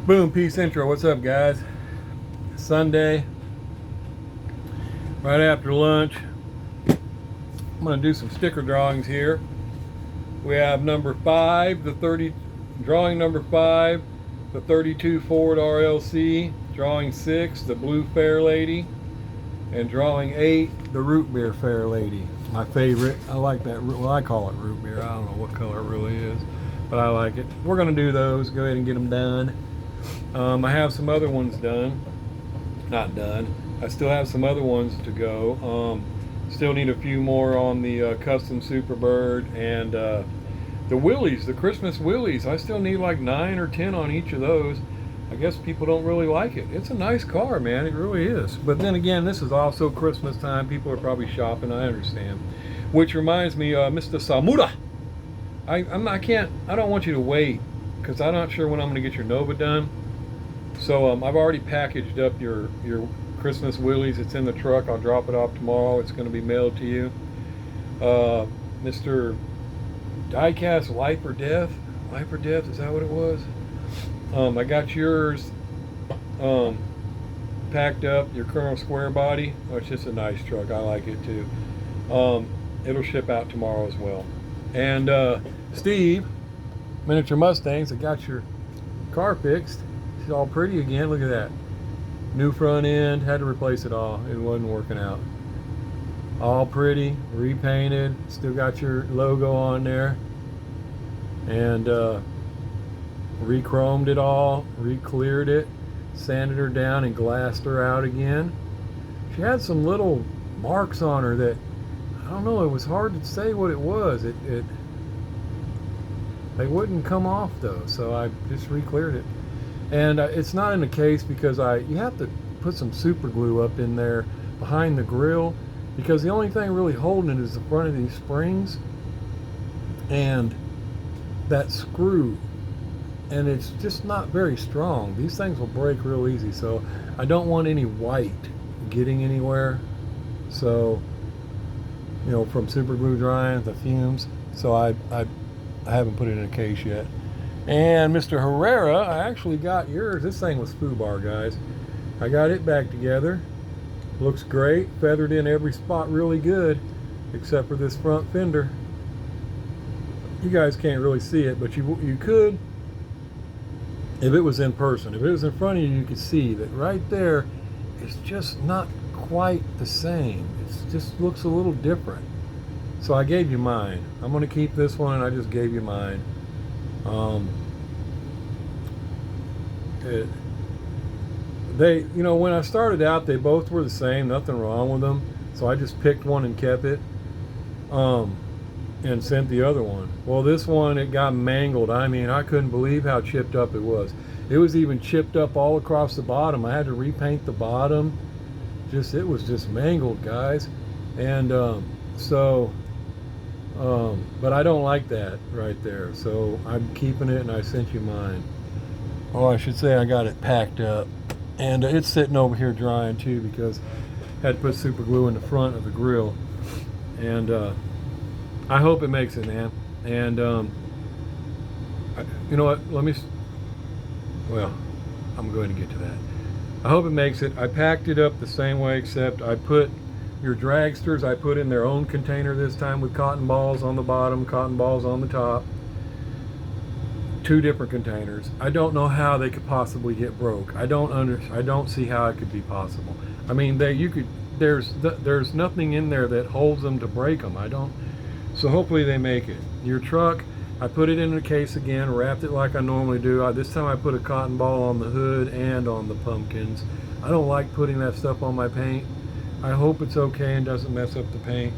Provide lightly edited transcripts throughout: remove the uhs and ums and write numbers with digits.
Boom, peace intro. What's up, guys? Sunday, right after lunch. I'm going to do some sticker drawings here. We have number 5, the 30, drawing number 5, the 32 Ford RLC, drawing 6, the blue Fairlady, and drawing 8, the root beer Fairlady. My favorite. I like that. Well, I call it root beer. I don't know what color it really is, but I like it. We're going to do those. Go ahead and get them done. I have some other ones done. Not done. I still have some other ones to go. Still need a few more on the custom Superbird and the Willys, the Christmas Willys. I still need like 9 or 10 on each of those. I guess people don't really like it. It's a nice car, man. It really is. But then again, this is also Christmas time. People are probably shopping. I understand. Which reminds me, Mr. Samura. I don't want you to wait because I'm not sure when I'm going to get your Nova done. So I've already packaged up your Christmas Willys. It's in the truck. I'll drop it off tomorrow. It's going to be mailed to you. Mr. Diecast Life or Death. Life or Death, is that what it was? I got yours packed up, your Colonel Square Body. Oh, it's just a nice truck. I like it too. It'll ship out tomorrow as well. And Steve, Miniature Mustangs, I got your car fixed. It's all pretty again. Look at that. New front end. Had to replace it all. It wasn't working out. All pretty, repainted. Still got your logo on there. And re-chromed it all, re-cleared it, sanded her down and glassed her out again. She had some little marks on her that, I don't know, it was hard to say what it was. They wouldn't come off though, so I just re-cleared it. And it's not in the case because you have to put some super glue up in there behind the grill, because the only thing really holding it is the front of these springs and that screw. And it's just not very strong. These things will break real easy, so I don't want any white getting anywhere. So, you know, from super glue drying, the fumes. So I haven't put it in a case yet. And Mr. Herrera, I actually got yours. This thing was FUBAR, guys. I got it back together. Looks great. Feathered in every spot really good, except for this front fender. You guys can't really see it, but you could if it was in person. If it was in front of you, you could see that right there. It's just not quite the same. It just looks a little different. So I gave you mine. I'm going to keep this one, and I just gave you mine. You know, when I started out, they both were the same. Nothing wrong with them. So I just picked one and kept it. And sent the other one. Well, this one, it got mangled. I mean, I couldn't believe how chipped up it was. It was even chipped up all across the bottom. I had to repaint the bottom. It was just mangled, guys. And but I don't like that right there. So I'm keeping it, and I sent you mine. Oh, I should say I got it packed up. And it's sitting over here drying too, because I had to put super glue in the front of the grill. And I hope it makes it, man. And you know what? Well, I'm going to get to that. I hope it makes it. I packed it up the same way, except I put your dragsters, I put in their own container this time with cotton balls on the bottom, cotton balls on the top. 2 different containers. I don't know how they could possibly get broke. I don't see how it could be possible. I mean, there's nothing in there that holds them to break them. So hopefully they make it. Your truck, I put it in a case again, wrapped it like I normally do. This time I put a cotton ball on the hood and on the pumpkins. I don't like putting that stuff on my paint. I hope it's okay and doesn't mess up the paint.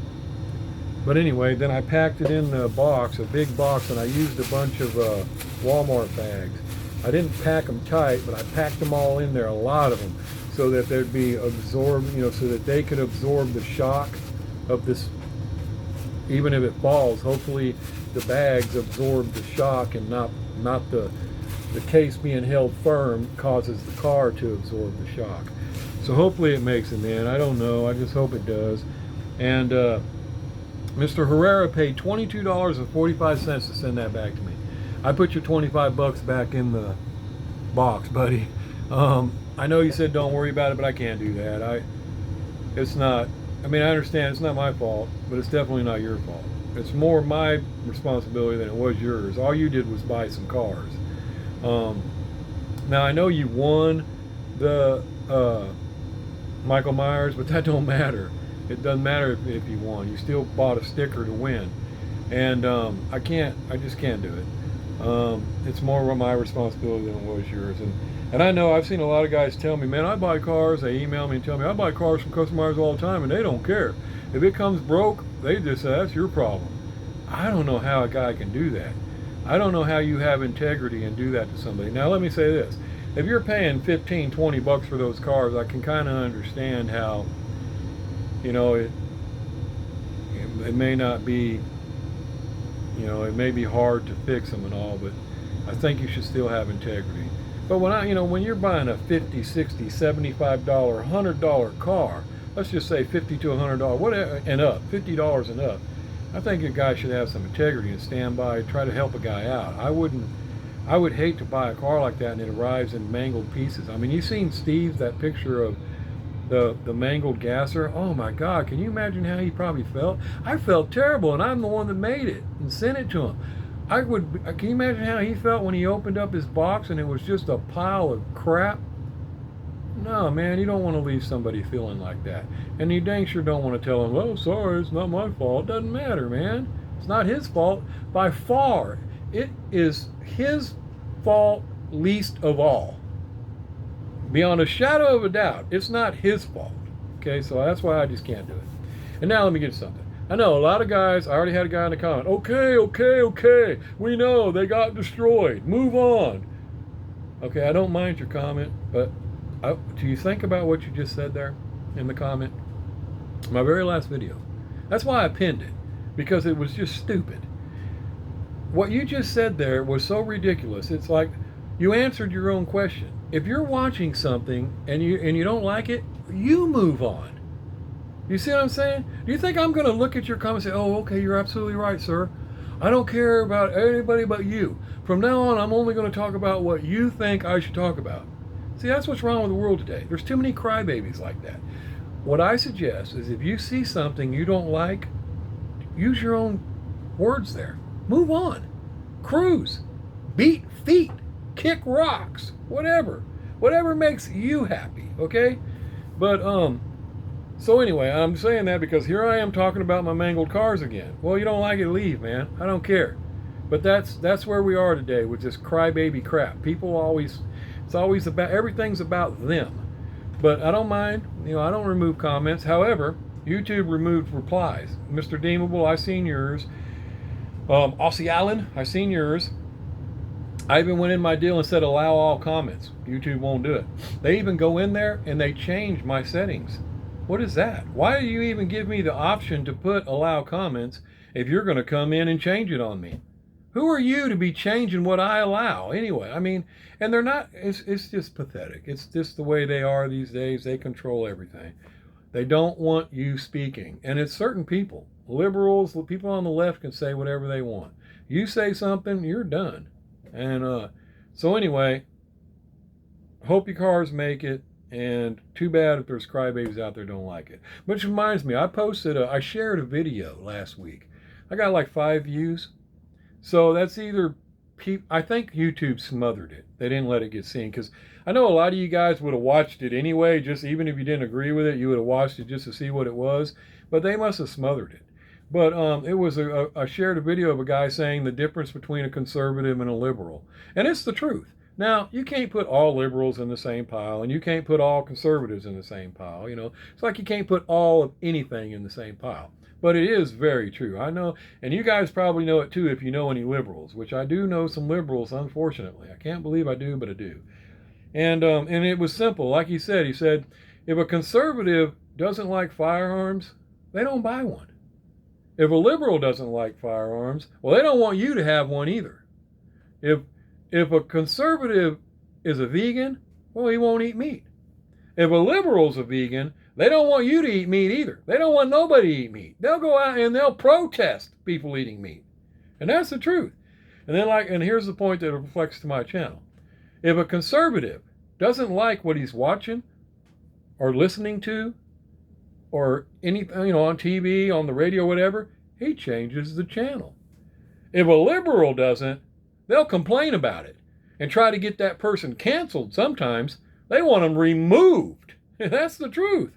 But anyway, then I packed it in the box, a big box, and I used a bunch of Walmart bags. I didn't pack them tight, but I packed them all in there, a lot of them, so that they'd be absorbed, you know, so that they could absorb the shock of this. Even if it falls, hopefully the bags absorb the shock, and not the case being held firm causes the car to absorb the shock. So hopefully it makes it, man. I don't know. I just hope it does. And Mr. Herrera paid $22.45 to send that back to me. I put your $25 back in the box, buddy. I know you said don't worry about it, but I can't do that. It's not, I mean, I understand it's not my fault, but it's definitely not your fault. It's more my responsibility than it was yours. All you did was buy some cars. Now I know you won the Michael Myers, but that don't matter. It doesn't matter if you won. You still bought a sticker to win, and I just can't do it. It's more my responsibility than it was yours. And I know I've seen a lot of guys tell me, man, I buy cars. They email me and tell me I buy cars from customers all the time, and they don't care. If it comes broke, they just say that's your problem. I don't know how a guy can do that. I don't know how you have integrity and do that to somebody. Now let me say this. If you're paying $15-20 for those cars, I can kind of understand how, you know, it may not be, you know, it may be hard to fix them and all, but I think you should still have integrity. But when you're buying a $50, $60, $75, $100 car, let's just say $50 to $100, whatever, and up, $50 and up, I think a guy should have some integrity and stand by, try to help a guy out. I would hate to buy a car like that and it arrives in mangled pieces. I mean, you seen Steve, that picture of the mangled gasser? Oh my God, can you imagine how he probably felt? I felt terrible, and I'm the one that made it and sent it to him. Can you imagine how he felt when he opened up his box and it was just a pile of crap? No, man, you don't want to leave somebody feeling like that. And you dang sure don't want to tell him, oh, sorry, it's not my fault. Doesn't matter, man. It's not his fault. By far, it is his fault least of all. Beyond a shadow of a doubt, it's not his fault. Okay, so that's why I just can't do it. And now let me get something. I know a lot of guys, I already had a guy in the comment, okay, we know they got destroyed, move on. Okay, I don't mind your comment, but do you think about what you just said there in the comment? My very last video. That's why I pinned it, because it was just stupid. What you just said there was so ridiculous. It's like you answered your own question. If you're watching something and you don't like it, you move on. You see what I'm saying? Do you think I'm going to look at your comment and say, oh, okay, you're absolutely right, sir. I don't care about anybody but you. From now on, I'm only going to talk about what you think I should talk about. See, that's what's wrong with the world today. There's too many crybabies like that. What I suggest is if you see something you don't like, use your own words there. Move on. Cruise. Beat feet. Kick rocks. Whatever. Whatever makes you happy, okay? But, so anyway, I'm saying that because here I am talking about my mangled cars again. Well, you don't like it, leave, man. I don't care. But that's where we are today with this crybaby crap. People it's always about, everything's about them. But I don't mind, I don't remove comments. However, YouTube removed replies. Mr. Deemable, I seen yours. Aussie Allen, I seen yours. I even went in my deal and said allow all comments. YouTube won't do it. They even go in there and they change my settings. What is that? Why do you even give me the option to put allow comments if you're going to come in and change it on me? Who are you to be changing what I allow? Anyway, I mean, and they're not, it's just pathetic. It's just the way they are these days. They control everything. They don't want you speaking. And it's certain people, liberals, people on the left can say whatever they want. You say something, you're done. And so anyway, hope your cars make it. And too bad if there's crybabies out there don't like it. Which reminds me, I shared a video last week. I got like 5 views. So that's either, I think YouTube smothered it. They didn't let it get seen. Because I know a lot of you guys would have watched it anyway. Just even if you didn't agree with it, you would have watched it just to see what it was. But they must have smothered it. But it was I shared a video of a guy saying the difference between a conservative and a liberal. And it's the truth. Now, you can't put all liberals in the same pile, and you can't put all conservatives in the same pile. It's like you can't put all of anything in the same pile. But it is very true. I know, and you guys probably know it too if you know any liberals, which I do know some liberals, unfortunately. I can't believe I do, but I do. And it was simple. Like he said, if a conservative doesn't like firearms, they don't buy one. If a liberal doesn't like firearms, well, they don't want you to have one either. If a conservative is a vegan, well, he won't eat meat. If a liberal's a vegan, they don't want you to eat meat either. They don't want nobody to eat meat. They'll go out and they'll protest people eating meat. And that's the truth. And then and here's the point that reflects to my channel. If a conservative doesn't like what he's watching or listening to or anything, you know, on TV, on the radio, whatever, he changes the channel. If a liberal doesn't, they'll complain about it and try to get that person canceled. Sometimes they want them removed. That's the truth.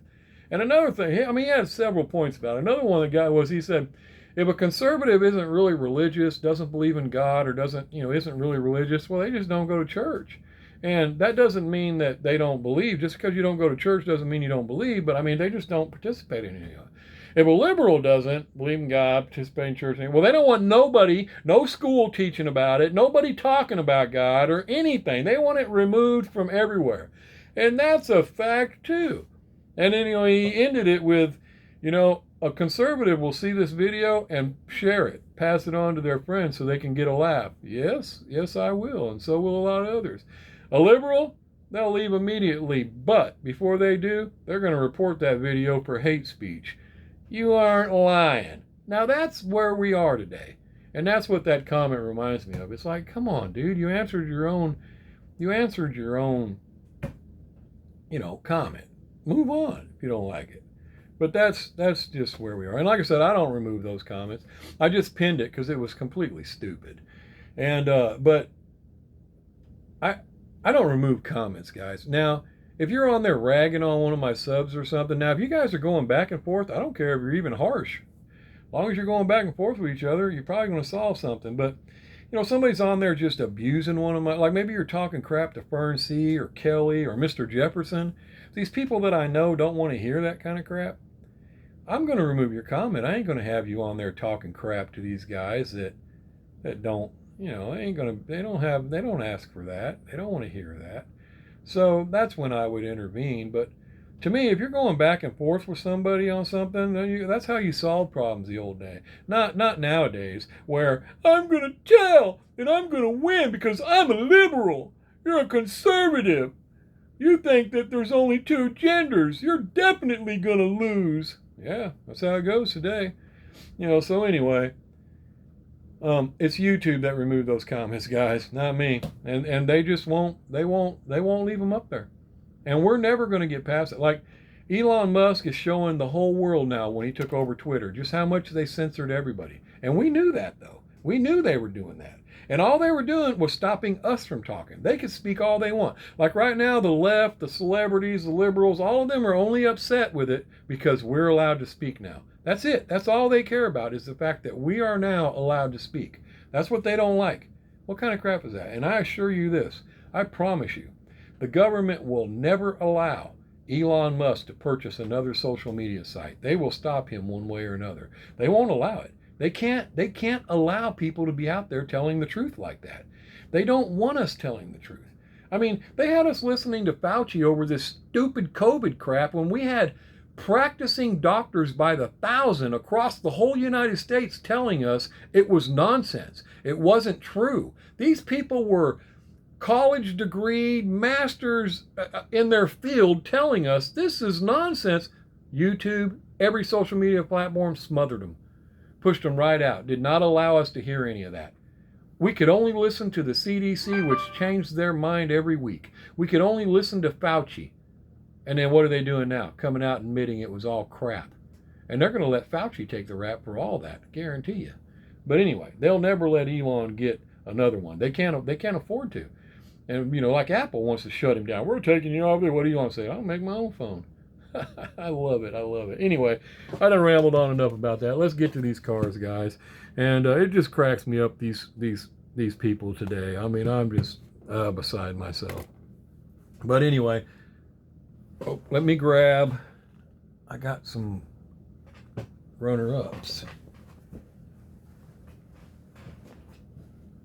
And another thing, I mean, he had several points about it. Another one the guy was, he said, if a conservative isn't really religious, doesn't believe in God, or doesn't, you know, isn't really religious, well, they just don't go to church. And that doesn't mean that they don't believe. Just because you don't go to church doesn't mean you don't believe, but I mean, they just don't participate in any of it. If a liberal doesn't believe in God, participate in church, well, they don't want nobody, no school teaching about it, nobody talking about God or anything. They want it removed from everywhere. And that's a fact too. And then, you know, he ended it with, you know, a conservative will see this video and share it, pass it on to their friends so they can get a laugh. Yes, I will, and so will a lot of others. A liberal, they'll leave immediately, but before they do, they're going to report that video for hate speech. You aren't lying. Now that's where we are today. And that's what that comment reminds me of. It's like, come on, dude, you answered your own, you know, comment. Move on if you don't like it. But that's just where we are. And like I said, I don't remove those comments. I just pinned it because it was completely stupid. And but I don't remove comments, guys. Now, if you're on there ragging on one of my subs or something, now if you guys are going back and forth, I don't care if you're even harsh. As long as you're going back and forth with each other, you're probably going to solve something. But you know, somebody's on there just abusing one of my, like maybe you're talking crap to Fern C or Kelly or Mr. Jefferson. These people that I know don't want to hear that kind of crap. I'm going to remove your comment. I ain't going to have you on there talking crap to these guys that don't, you know, they don't ask for that. They don't want to hear that. So that's when I would intervene. But to me, if you're going back and forth with somebody on something, that's how you solve problems the old day. Not nowadays, where I'm going to tell and I'm going to win because I'm a liberal. You're a conservative. You think that there's only two genders. You're definitely going to lose. Yeah, that's how it goes today. You know, so anyway, it's YouTube that removed those comments, guys, not me. And they just won't leave them up there. And we're never going to get past it. Like Elon Musk is showing the whole world now when he took over Twitter just how much they censored everybody. And we knew that, though. We knew they were doing that. And all they were doing was stopping us from talking. They could speak all they want. Like right now, the left, the celebrities, the liberals, all of them are only upset with it because we're allowed to speak now. That's it. That's all they care about is the fact that we are now allowed to speak. That's what they don't like. What kind of crap is that? And I assure you this, I promise you, the government will never allow Elon Musk to purchase another social media site. They will stop him one way or another. They won't allow it. They can't allow people to be out there telling the truth like that. They don't want us telling the truth. I mean, they had us listening to Fauci over this stupid COVID crap when we had practicing doctors by the thousand across the whole United States telling us it was nonsense. It wasn't true. These people were college degree masters in their field telling us this is nonsense. YouTube, every social media platform smothered them. Pushed them right out, did not allow us to hear any of that. We could only listen to the CDC, which changed their mind every week. We could only listen to Fauci. And then what are they doing now? Coming out and admitting it was all crap. And they're going to let Fauci take the rap for all that, guarantee you. But anyway, they'll never let Elon get another one. They can't afford to. And, you know, like Apple wants to shut him down. We're taking you off there. What do you want to say? I'll make my own phone. I love it. Anyway, I done rambled on enough about that. Let's get to these cars, guys. And it just cracks me up, these people today. I mean, I'm just beside myself. But anyway, let me grab, I got some runner-ups.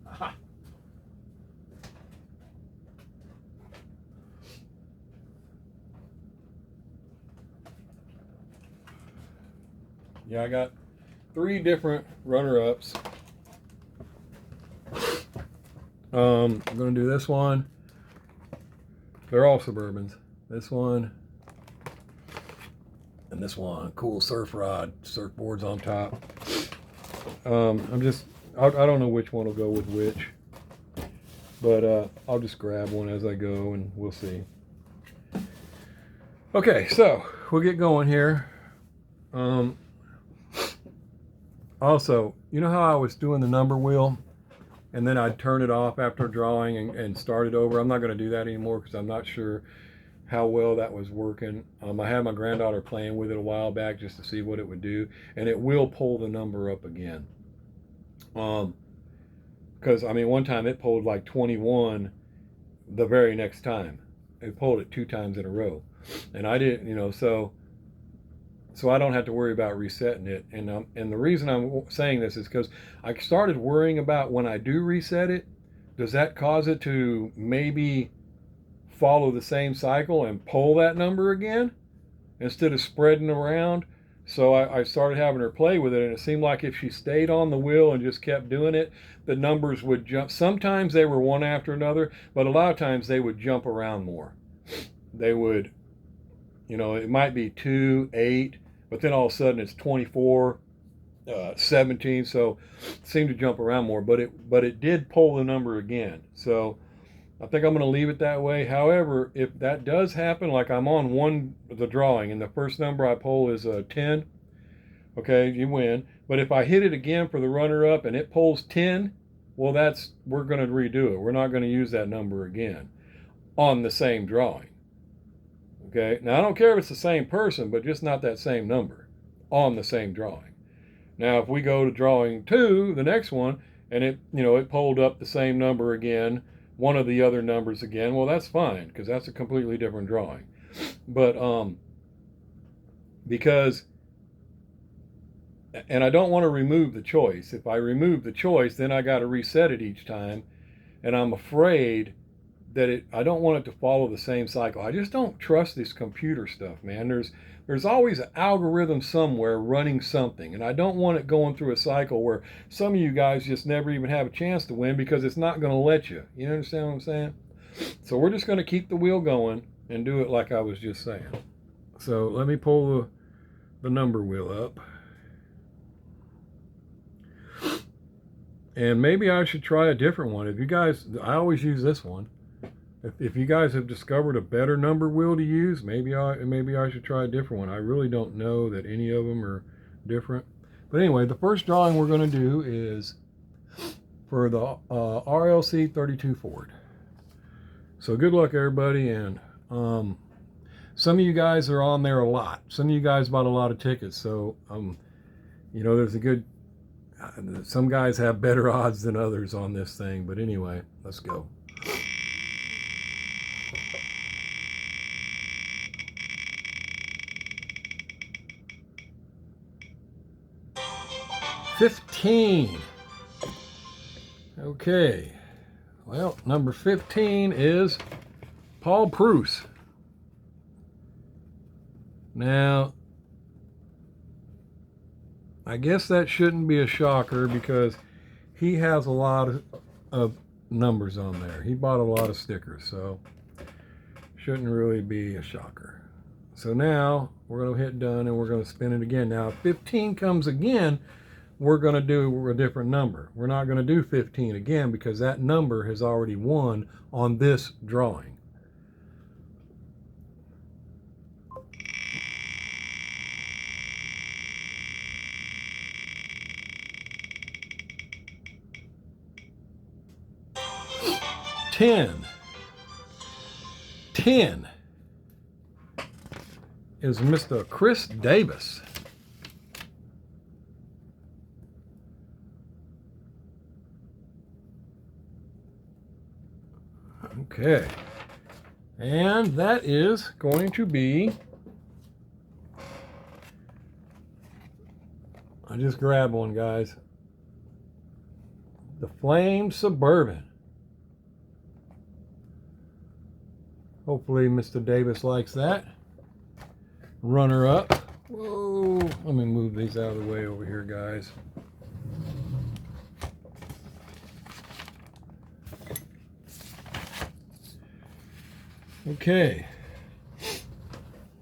Aha. Yeah, I got 3 different runner-ups. I'm going to do this one. They're all Suburbans. This one. And this one. Cool surf rod. Surfboards on top. I don't know which one will go with which. But I'll just grab one as I go and we'll see. Okay, so we'll get going here. Also, you know how I was doing the number wheel and then I'd turn it off after drawing and start it over? I'm not going to do that anymore because I'm not sure how well that was working. I had my granddaughter playing with it a while back just to see what it would do, and it will pull the number up again. Because I mean, one time it pulled like 21 the very next time. It pulled it 2 times in a row, and I didn't, you know, so I don't have to worry about resetting it. And the reason I'm saying this is because I started worrying about when I do reset it, does that cause it to maybe follow the same cycle and pull that number again instead of spreading around? So I started having her play with it, and it seemed like if she stayed on the wheel and just kept doing it, the numbers would jump. Sometimes they were one after another, but a lot of times they would jump around more. They would, you know, it might be 2, 8, but then all of a sudden it's 24, 17. So it seemed to jump around more, but it did pull the number again. So I think I'm going to leave it that way. However, if that does happen, like I'm on the drawing and the first number I pull is 10, okay, you win. But if I hit it again for the runner-up and it pulls 10, well, we're going to redo it. We're not going to use that number again on the same drawing. Okay, now I don't care if it's the same person, but just not that same number on the same drawing. Now, if we go to drawing 2, the next one, and it pulled up the same number again, one of the other numbers again, well, that's fine because that's a completely different drawing. But because, and I don't want to remove the choice. If I remove the choice, then I got to reset it each time, and I'm afraid that I don't want it to follow the same cycle. I just don't trust this computer stuff, man. There's always an algorithm somewhere running something, and I don't want it going through a cycle where some of you guys just never even have a chance to win because it's not going to let you. You understand what I'm saying? So we're just going to keep the wheel going and do it like I was just saying. So let me pull the number wheel up. And maybe I should try a different one. If you guys, I always use this one. If you guys have discovered a better number wheel to use, maybe I should try a different one. I really don't know that any of them are different. But anyway, the first drawing we're going to do is for the RLC 32 Ford. So good luck, everybody. And some of you guys are on there a lot. Some of you guys bought a lot of tickets. So, there's a good, some guys have better odds than others on this thing. But anyway, let's go. $15. Okay. Well, number 15 is Paul Preuss. Now, I guess that shouldn't be a shocker because he has a lot of numbers on there. He bought a lot of stickers, so shouldn't really be a shocker. So now we're going to hit done and we're going to spin it again. Now, if 15 comes again, we're going to do a different number. We're not going to do 15 again because that number has already won on this drawing. $10 is Mr. Chris Davis. Okay, and that is going to be, I just grabbed one, guys, the Flame Suburban. Hopefully Mr. Davis likes that. Runner up. Whoa, let me move these out of the way over here, guys. Okay,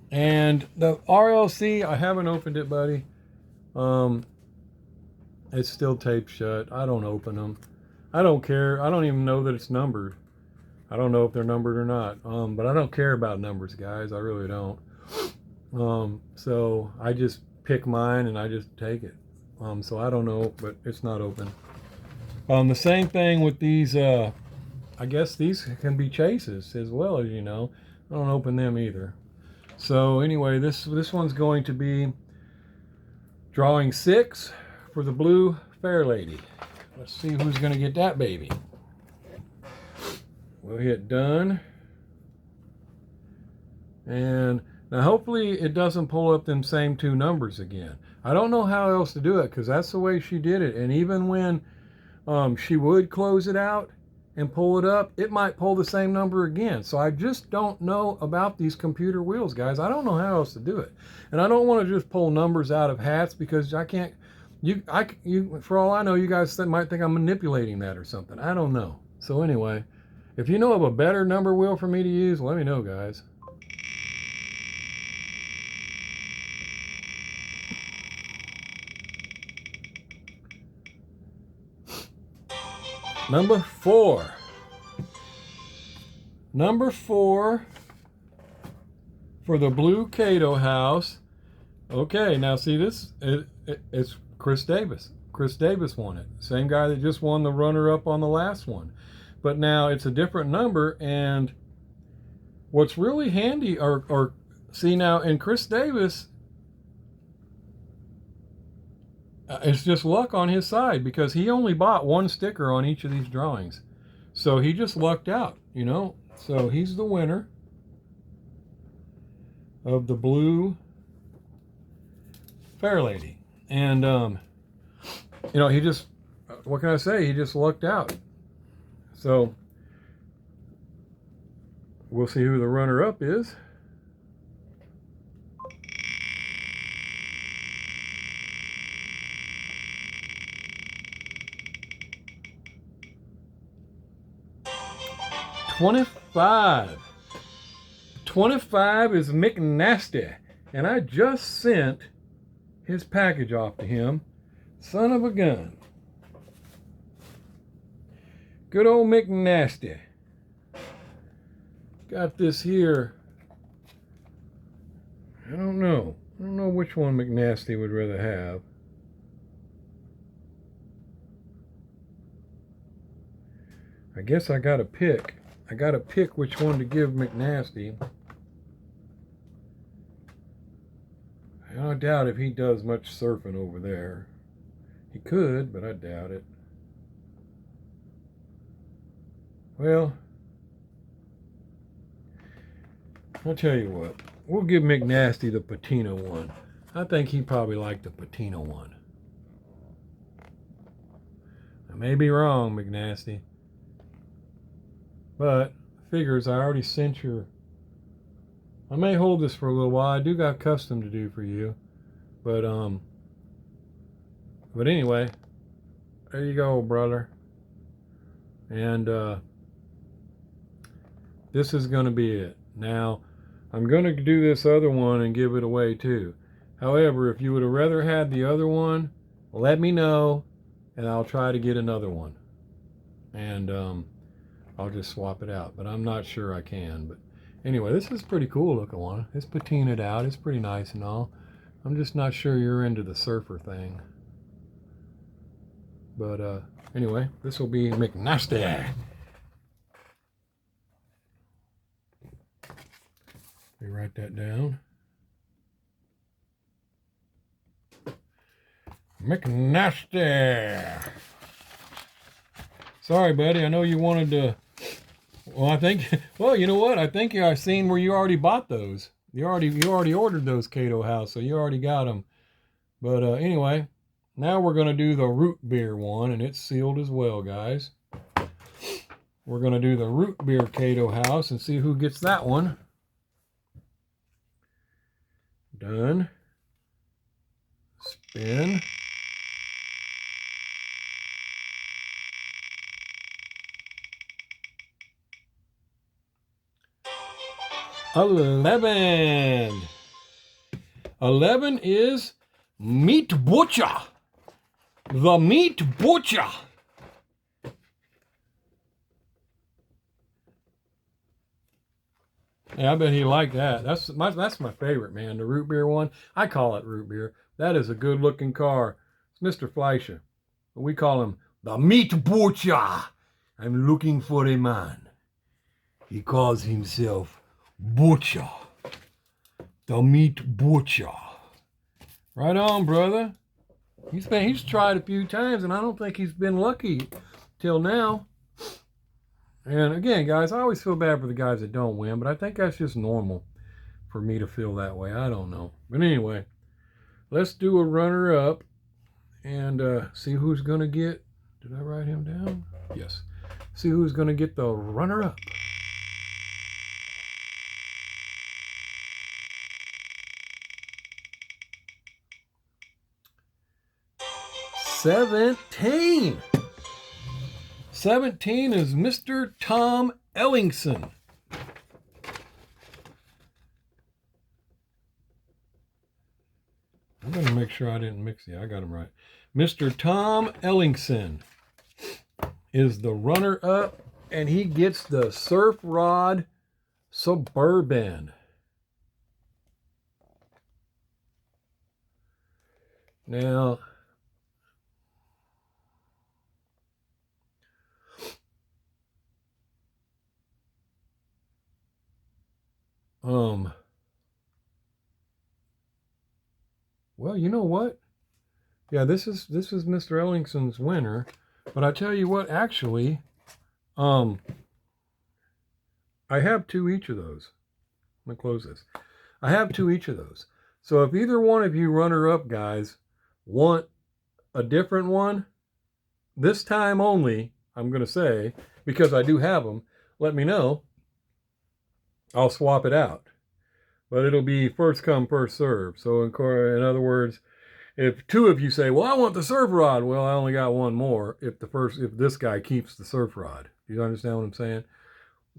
and the RLC, I haven't opened it, buddy. It's still taped shut. I don't open them. I don't care. I don't even know that it's numbered. I don't know if they're numbered or not. But I don't care about numbers, guys. I really don't. So I just pick mine and I just take it. So I don't know, but it's not open. The same thing with these. I guess these can be chases as well, as you know. I don't open them either. So anyway, this one's going to be drawing 6 for the blue Fairlady. Let's see who's going to get that baby. We'll hit done. And now hopefully it doesn't pull up them same 2 numbers again. I don't know how else to do it because that's the way she did it. And even when she would close it out and pull it up, it might pull the same number again. So I just don't know about these computer wheels, guys. I don't know how else to do it. And I don't want to just pull numbers out of hats because I can't, for all I know, you guys might think I'm manipulating that or something. I don't know. So anyway, if you know of a better number wheel for me to use, let me know, guys. Number 4. Number 4 for the blue Kaido House. Okay, now see this? It's Chris Davis. Chris Davis won it. Same guy that just won the runner-up on the last one. But now it's a different number, and what's really handy, or see now, in Chris Davis, it's just luck on his side because he only bought 1 sticker on each of these drawings. So he just lucked out, you know. So he's the winner of the blue Fairlady. And, you know, he just, what can I say? He just lucked out. So we'll see who the runner-up is. $25. $25 is McNasty, and I just sent his package off to him. Son of a gun. Good old McNasty. Got this here. I don't know which one McNasty would rather have. I guess I gotta pick. I gotta pick which one to give McNasty. I doubt if he does much surfing over there. He could, but I doubt it. Well, I'll tell you what. We'll give McNasty the patina one. I think he probably liked the patina one. I may be wrong, McNasty. But figures I already sent your. I may hold this for a little while. I do got custom to do for you, but anyway, there you go, brother. And this is going to be it. Now, I'm going to do this other one and give it away too. However, if you would have rather had the other one, let me know, and I'll try to get another one. And I'll just swap it out, but I'm not sure I can. But anyway, this is pretty cool looking one. It's patinaed out. It's pretty nice and all. I'm just not sure you're into the surfer thing. But anyway, this will be McNasty. Let me write that down. McNasty. Sorry, buddy. I know you wanted to. Well, I think. Well, you know what? I think I've seen where you already bought those. You already ordered those Kaido House, so you already got them. But anyway, now we're gonna do the root beer one, and it's sealed as well, guys. We're gonna do the root beer Kaido House and see who gets that one. Done. Spin. $11. 11 is Meat Butcher. The Meat Butcher. Yeah, I bet he liked that. That's my favorite, man. The root beer one. I call it root beer. That is a good looking car. It's Mr. Fleischer. We call him the meat butcher. I'm looking for a man. He calls himself Butcher. The meat butcher. Right on, brother. He's tried a few times, and I don't think he's been lucky till now. And again, guys, I always feel bad for the guys that don't win, but I think that's just normal for me to feel that way. I don't know. But anyway, let's do a runner-up and see who's going to get... Did I write him down? Yes. See who's going to get the runner-up. $17. 17 is Mr. Tom Ellingson. I'm going to make sure I didn't mix it. I got him right. Mr. Tom Ellingson is the runner-up, and he gets the Surf Rod Suburban. Now, well, you know what? Yeah, this is Mr. Ellingson's winner, but I tell you what, actually, I have two each of those. Let me close this. I have two each of those. So if either one of you runner-up guys want a different one, this time only, I'm going to say, because I do have them, let me know. I'll swap it out. But it'll be first come, first serve. So in other words, if two of you say, well, I want the surf rod, well, I only got one more if this guy keeps the surf rod. Do you understand what I'm saying?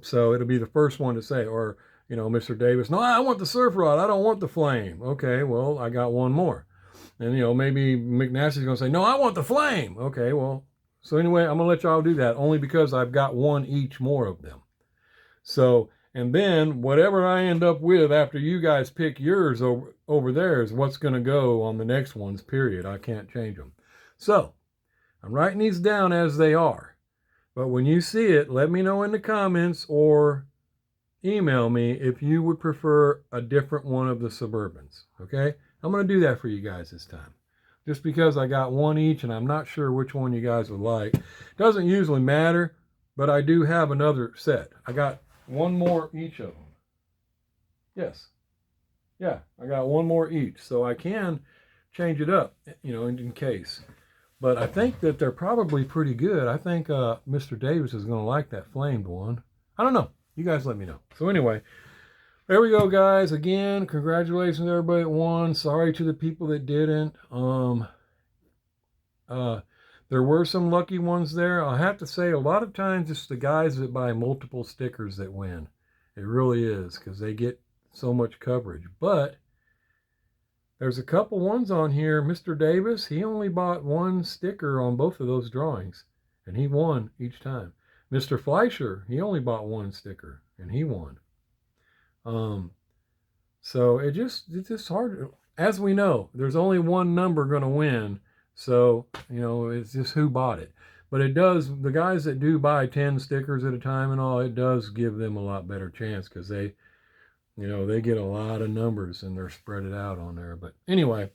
So it'll be the first one to say, or, you know, Mr. Davis, no, I want the surf rod. I don't want the flame. Okay, well, I got one more. And, you know, maybe McNasty's going to say, no, I want the flame. Okay, well, so anyway, I'm going to let y'all do that only because I've got one each more of them. So, and then whatever I end up with after you guys pick yours over there is what's going to go on the next ones, period. I can't change them. So I'm writing these down as they are. But when you see it, let me know in the comments or email me if you would prefer a different one of the Suburbans. Okay? I'm going to do that for you guys this time. Just because I got one each and I'm not sure which one you guys would like. Doesn't usually matter, but I do have another set. I got one more each of them. Yes. Yeah, I got one more each. So I can change it up, you know, in case. But I think that they're probably pretty good. I think Mr. Davis is going to like that flamed one. I don't know. You guys let me know. So anyway, there we go, guys. Again, congratulations to everybody that won. Sorry to the people that didn't. There were some lucky ones there. I have to say, a lot of times it's the guys that buy multiple stickers that win. It really is, because they get so much coverage. But there's a couple ones on here. Mr. Davis, he only bought one sticker on both of those drawings, and he won each time. Mr. Fleischer, he only bought one sticker, and he won. So it's just hard. As we know, there's only one number going to win. So, you know, it's just who bought it. But it does, the guys that do buy 10 stickers at a time and all, it does give them a lot better chance because they, you know, they get a lot of numbers and they're spread it out on there. But anyway,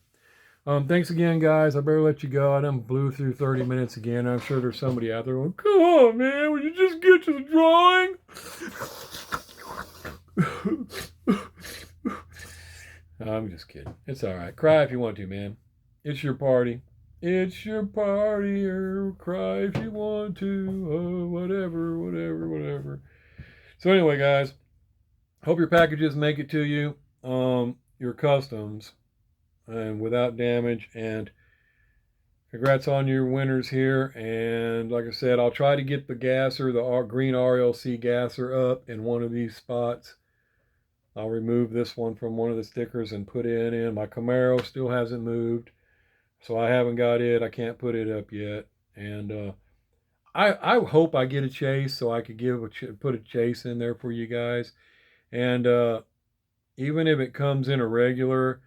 thanks again, guys. I better let you go. I done blew through 30 minutes again. I'm sure there's somebody out there going, come on, man, will you just get to the drawing? I'm just kidding. It's all right. Cry if you want to, man. It's your party. It's your party, or cry if you want to, whatever. So anyway, guys, hope your packages make it to you, your customs, and without damage, and congrats on your winners here. And like I said, I'll try to get the gasser, the green RLC gasser up in one of these spots. I'll remove this one from one of the stickers and put it in. My Camaro still hasn't moved. So I haven't got it. I can't put it up yet. And I hope I get a chase so I could put a chase in there for you guys. And even if it comes in a regular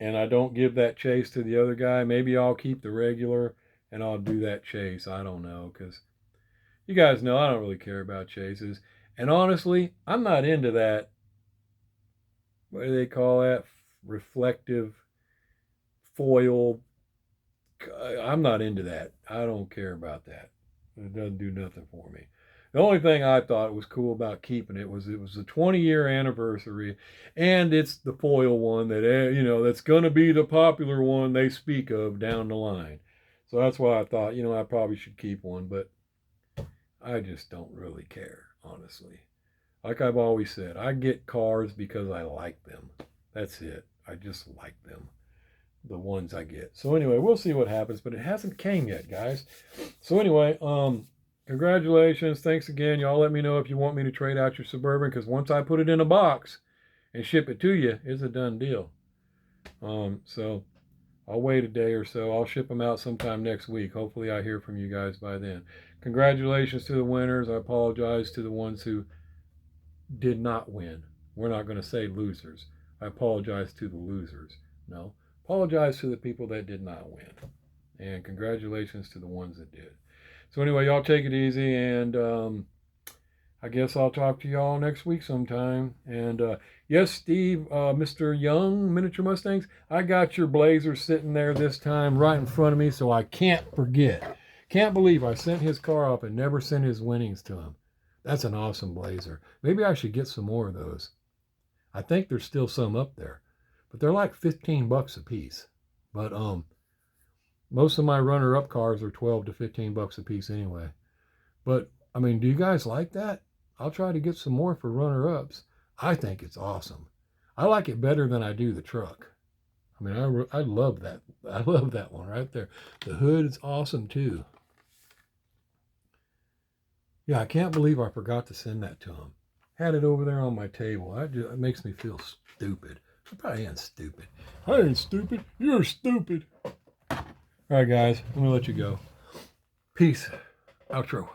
and I don't give that chase to the other guy, maybe I'll keep the regular and I'll do that chase. I don't know, because you guys know I don't really care about chases. And honestly, I'm not into that. What do they call that? Reflective foil. I'm not into that. I don't care about that. It doesn't do nothing for me. The only thing I thought was cool about keeping it was the 20-year anniversary, and it's the foil one that that's going to be the popular one they speak of down the line. So that's why I thought I probably should keep one, but I just don't really care, honestly. Like I've always said, I get cars because I like them. That's it. I just like them, the ones I get. So anyway, we'll see what happens, but it hasn't came yet, guys. So anyway, congratulations. Thanks again. Y'all let me know if you want me to trade out your Suburban, because once I put it in a box and ship it to you, it's a done deal. So I'll wait a day or so. I'll ship them out sometime next week. Hopefully I hear from you guys by then. Congratulations to the winners. I apologize to the ones who did not win. We're not going to say losers. I apologize to the losers. No. Apologize to the people that did not win. And congratulations to the ones that did. So anyway, y'all take it easy, and I guess I'll talk to y'all next week sometime. And yes, Steve, Mr. Young, Miniature Mustangs, I got your Blazer sitting there this time right in front of me, so I can't forget. Can't believe I sent his car up and never sent his winnings to him. That's an awesome Blazer. Maybe I should get some more of those. I think there's still some up there, but they're like $15 a piece. But most of my runner-up cars are $12 to $15 a piece anyway. But I mean, do you guys like that? I'll try to get some more for runner-ups. I think it's awesome. I like it better than I do the truck. I mean, I love that. I love that one right there. The hood is awesome too. Yeah, I can't believe I forgot to send that to him. Had it over there on my table. It makes me feel stupid. I probably ain't stupid. I ain't stupid. You're stupid. All right, guys, I'm going to let you go. Peace. Outro.